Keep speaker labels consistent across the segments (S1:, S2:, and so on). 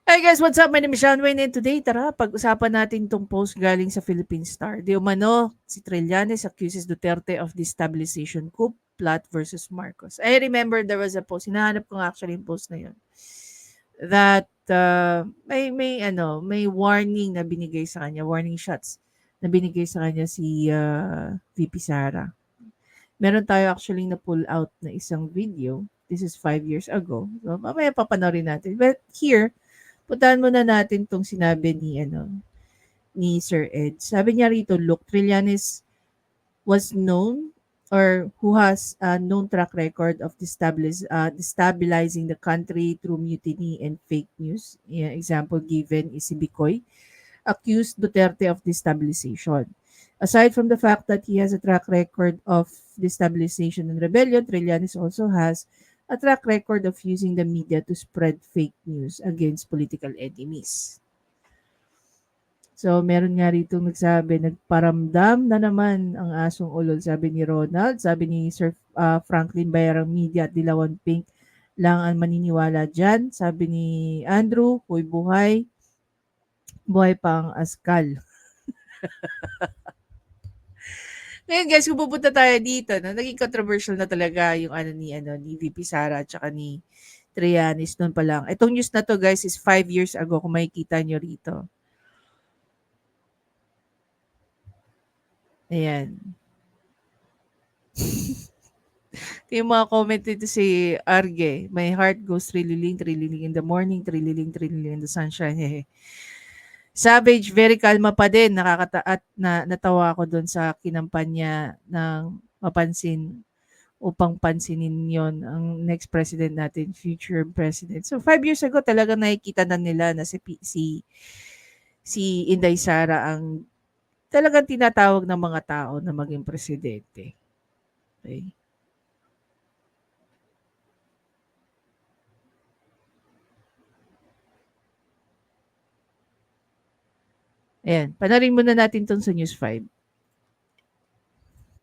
S1: Hi guys, what's up? My name is Sean Wayne and today, tara, pag-usapan natin tong post galing sa Philippine Star. Di umano, si Trillanes accuses Duterte of destabilization coup, plot versus Marcos. I remember there was a post, hinahanap ko nga actually yung post na yun, that may warning na binigay sa kanya, warning shots na binigay sa kanya si VP Sara. Meron tayo actually na pull out na isang video. This is 5 years ago. So, mamaya papanoorin natin. But here, puntahan muna natin 'tong sinabi ni Sir Ed. Sabi niya rito, "Look, Trillanes was known or who has a known track record of destabilizing the country through mutiny and fake news. Yeah, example given is si Bicoy, accused Duterte of destabilization. Aside from the fact that he has a track record of destabilization and rebellion, Trillanes also has a track record of using the media to spread fake news against political enemies." So, meron nga rito nagsabi, "Nagparamdam na naman ang asong ulol," sabi ni Ronald. Sabi ni Sir Franklin, "Bayarang media at Dilawan Pink lang ang maniniwala dyan." Sabi ni Andrew, "Hoy buhay, buhay pa ang askal." Ngayon guys, kung pupunta tayo dito, no, naging controversial na talaga yung ni VP Sara at saka ni Trillanes noon pa lang. Itong news na to guys is 5 years ago kung makikita nyo rito. Ayan. Yung mga comment dito si Arge, "My heart goes trililing in the morning, trililing in the sunshine." Hehe. Savage, very kalma pa din. At natawa ako doon sa kinampanya ng mapansin upang pansinin yon ang next president natin, future president. So 5 years ago talaga nakikita na nila na si Inday Sara ang talagang tinatawag ng mga tao na maging presidente. Okay. Ayan, panoorin muna natin 'tong sa News 5.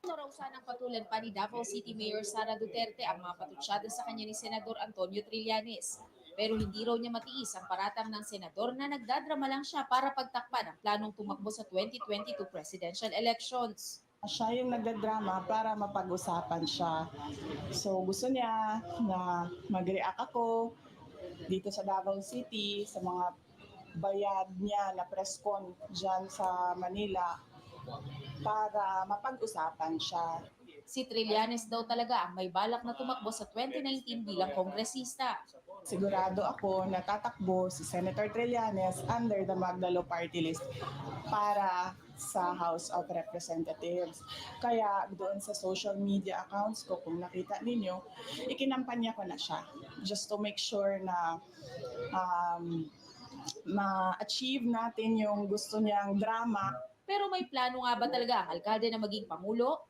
S2: Ano raw sanang patulan pa ni Davao City Mayor Sara Duterte ang mga patutsada sa kanya ni Senador Antonio Trillanes. Pero hindi raw niya matiis ang paratang ng senador na nagdadrama lang siya para pagtakpan ang planong tumakbo sa 2022 presidential elections.
S3: Siya yung nagdadrama para mapag-usapan siya. So gusto niya na mag-react ako dito sa Davao City sa mga bayad niya na press con dyan sa Manila para mapag-usapan siya.
S2: Si Trillanes daw talaga ang may balak na tumakbo sa 2019 bilang kongresista.
S3: Sigurado ako na tatakbo si Senator Trillanes under the Magdalo Party List para sa House of Representatives. Kaya doon sa social media accounts ko, kung nakita ninyo, ikinampanya ko na siya just to make sure na um, ma-achieve natin yung gusto niyang drama.
S2: Pero may plano nga ba talaga ang alkalde na maging pangulo?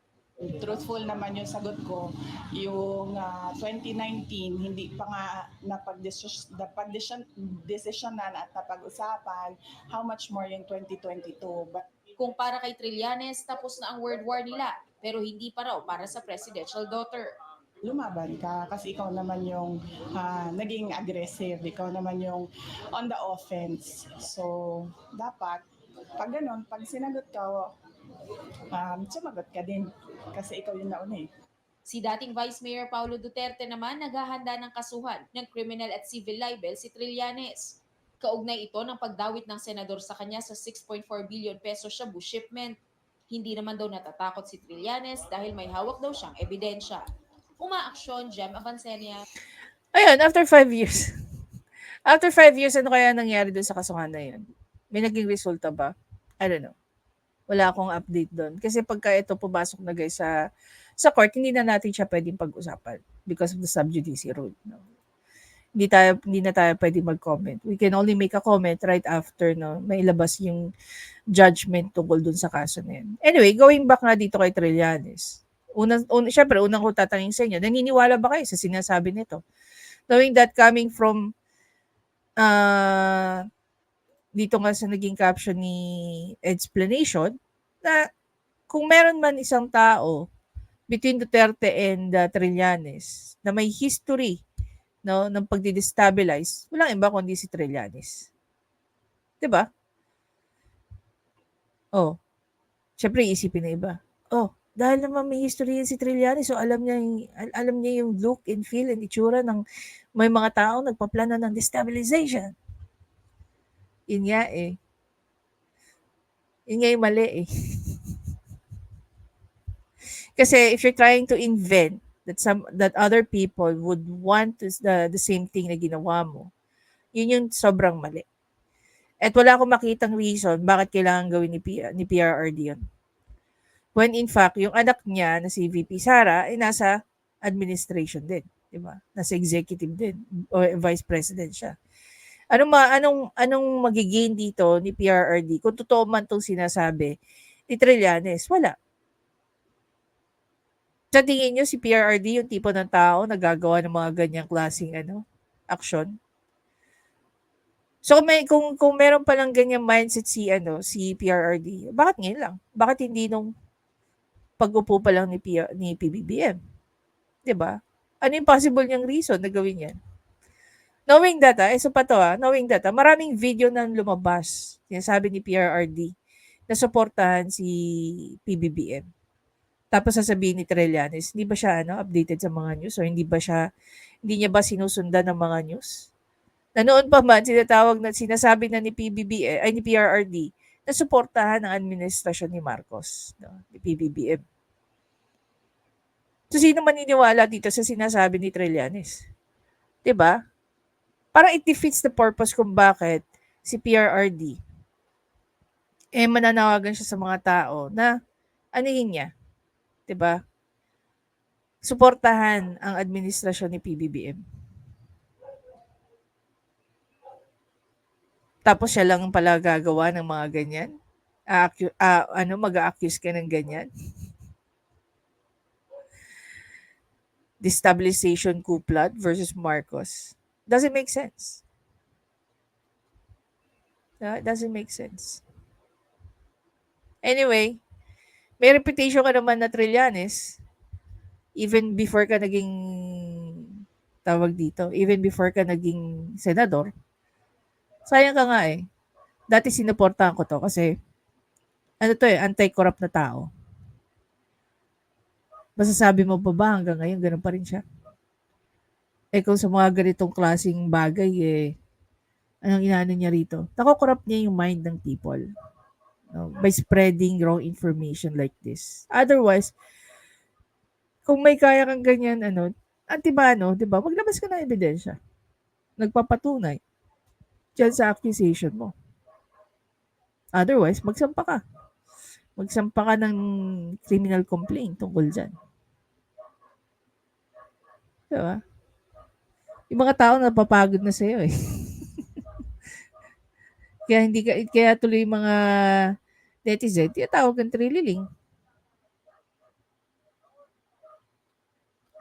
S3: Truthful naman yung sagot ko. Yung 2019, hindi pa nga napag-desisyonan at napag-usapan, how much more yung 2022. But
S2: Kung para kay Trillanes, tapos na ang world war nila, pero hindi pa raw para sa presidential daughter.
S3: lumaban ka kasi ikaw naman yung naging aggressive, ikaw naman yung on the offense. So, dapat, pag ganun, pag sinagot ka, sumagot ka din kasi ikaw yung nauna eh.
S2: Si dating Vice Mayor Paulo Duterte naman naghahanda ng kasuhan ng criminal at civil libel si Trillanes. Kaugnay ito ng pagdawit ng senador sa kanya sa 6.4 billion peso shabu shipment. Hindi naman daw natatakot si Trillanes dahil may hawak daw siyang ebidensya. Umaaksyon, Jem Avancenia.
S1: Ayun, after 5 years. After 5 years, ano kaya nangyari dun sa kasuhan na yun? May naging resulta ba? I don't know. Wala akong update doon. Kasi pagka ito pumasok na guys sa court, hindi na natin siya pwedeng pag-usapan because of the sub judice rule. No? Hindi na tayo pwedeng mag-comment. We can only make a comment right after no may ilabas yung judgment tungkol dun sa kaso na yun. Anyway, going back nga dito kay Trillanes. Syempre, unang ko tatanungin sa inyo, naniniwala ba kayo sa sinasabi nito? Knowing that coming from uh, dito nga sa naging caption ni explanation na kung meron man isang tao between Duterte and Trillanes na may history no, ng pagdi-destabilize, walang iba kundi si Trillanes. 'Di ba? Oh, syempre isipin na iba. Oh, dahil naman may history yan si Trillanes, so alam niya yung look and feel and itsura ng may mga taong nagpaplano ng destabilization. Yun nga eh. Yun nga yung mali eh. Kasi if you're trying to invent that other people would want the same thing na ginawa mo, yun yung sobrang mali. At wala akong makitang reason bakit kailangan gawin ni PRRD yun. When in fact, yung anak niya na si VP Sara ay nasa administration din, 'di ba? Nasa executive din o vice president siya. Anong magigain dito ni PRRD kung totoo man 'tong sinasabi ni Trillanes? Wala. Sa tingin niyo si PRRD yung tipo ng tao na gagawa ng mga ganyang klaseng aksyon? So kung meron palang ganyang mindset si PRRD, bakit ngayon lang? Bakit hindi nung pag-upo pa lang ni PBBM? 'Di ba? Ano yung possible niyang reason na gawin 'yan? Knowing that, isa pa 'to, knowing that, maraming video na lumabas, sinasabi ni PRRD na suportahan si PBBM. Tapos sasabihin ni Trillanes, hindi ba siya updated sa mga news o hindi niya ba sinusundan ng mga news? Na noon pa man sinasabi na ni ni PRRD na suportahan ang administrasyon ni Marcos, no, ni PBBM. So sino maniniwala dito sa sinasabi ni Trillanes? 'Di ba? Parang it defeats the purpose kung bakit si PRRD mananawagan siya sa mga tao na anuhin niya, 'di ba? Suportahan ang administrasyon ni PBBM. Tapos siya lang pala gagawa ng mga ganyan? Mag-a-accuse ka ng ganyan? Destabilization coup plot versus Marcos. Doesn't make sense. It doesn't make sense. Anyway, may reputation ka naman na Trillanes even before ka naging even before ka naging senador. Sayang ka nga eh. Dati sinuportahan ko to kasi anti-corrupt na tao. Masasabi mo pa ba hanggang ngayon ganun pa rin siya? Kung sa mga ganitong klaseng bagay anong inaano niya rito? Nako-corrupt niya yung mind ng people, no? By spreading wrong information like this. Otherwise, kung may kaya kang ganyan, 'di ba, maglabas ka ng ebidensya. Nagpapatunay diyan sa accusation mo. Otherwise, magsampa ka. Magsampa ka ng criminal complaint tungkol dyan. Diba? Yung mga tao napapagod na sa'yo eh. Kaya tuloy yung mga netizen, tinatawag ng trililing.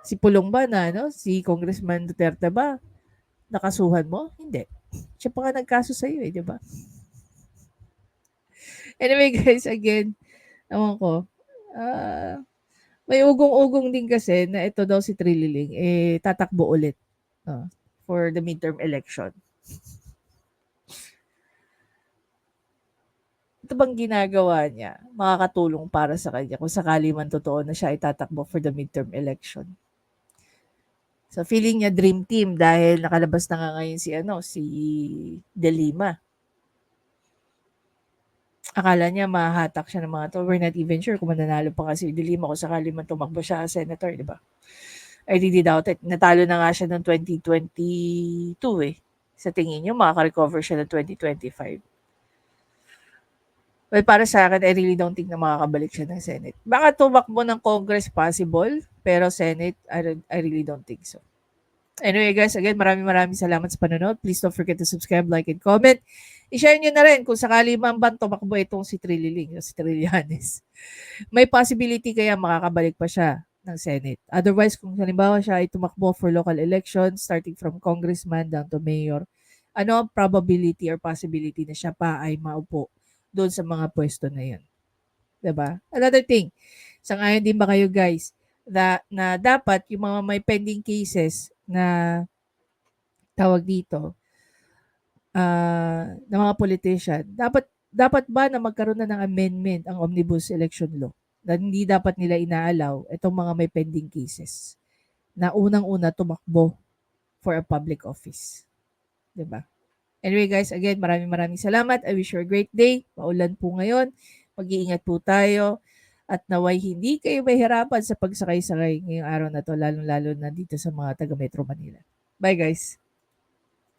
S1: Si Pulong ba si Congressman Duterte ba, nakasuhan mo? Hindi. Siya pa nga nagkaso sa'yo eh, di ba? Anyway guys, again, ewan ko, may ugong-ugong din kasi na ito daw si Trililing, tatakbo ulit for the midterm election. Ito bang ginagawa niya makakatulong para sa kanya kung sakali man totoo na siya ay tatakbo for the midterm election? So feeling niya dream team dahil nakalabas na nga ngayon si De Lima. Akala niya mahahatak siya ng mga to. We're not even sure kung mananalo pa kasi De Lima kung sakali man tumakbo siya as senator, di ba? I really doubt it. Natalo na nga siya noong 2022 eh. Sa tingin niyo, makaka-recover siya ng 2025. Well, para sa akin, I really don't think na makakabalik siya ng Senate. Baka tumakbo ng Congress possible, pero Senate, I really don't think so. Anyway guys, again, maraming salamat sa panonood. Please don't forget to subscribe, like, and comment. I-share nyo na rin kung sakali man ba tumakbo itong si Trillanes. May possibility kaya makakabalik pa siya ng Senate. Otherwise, kung halimbawa siya ay tumakbo for local elections, starting from congressman down to mayor, ano ang probability or possibility na siya pa ay maupo doon sa mga pwesto na yun? Diba? Another thing, sangayon din ba kayo guys, na dapat yung mga may pending cases na tawag dito, ng mga politician, dapat ba na magkaroon na ng amendment ang Omnibus Election Law? Na hindi dapat nila inaalaw itong mga may pending cases na unang-una tumakbo for a public office. 'Di ba? Anyway guys, again, maraming salamat. I wish you a great day. Maulan po ngayon. Mag-iingat po tayo. At naway hindi kayo mahirapan sa pagsakay-sakay ngayong araw na to, lalong-lalo na dito sa mga taga Metro Manila. Bye guys!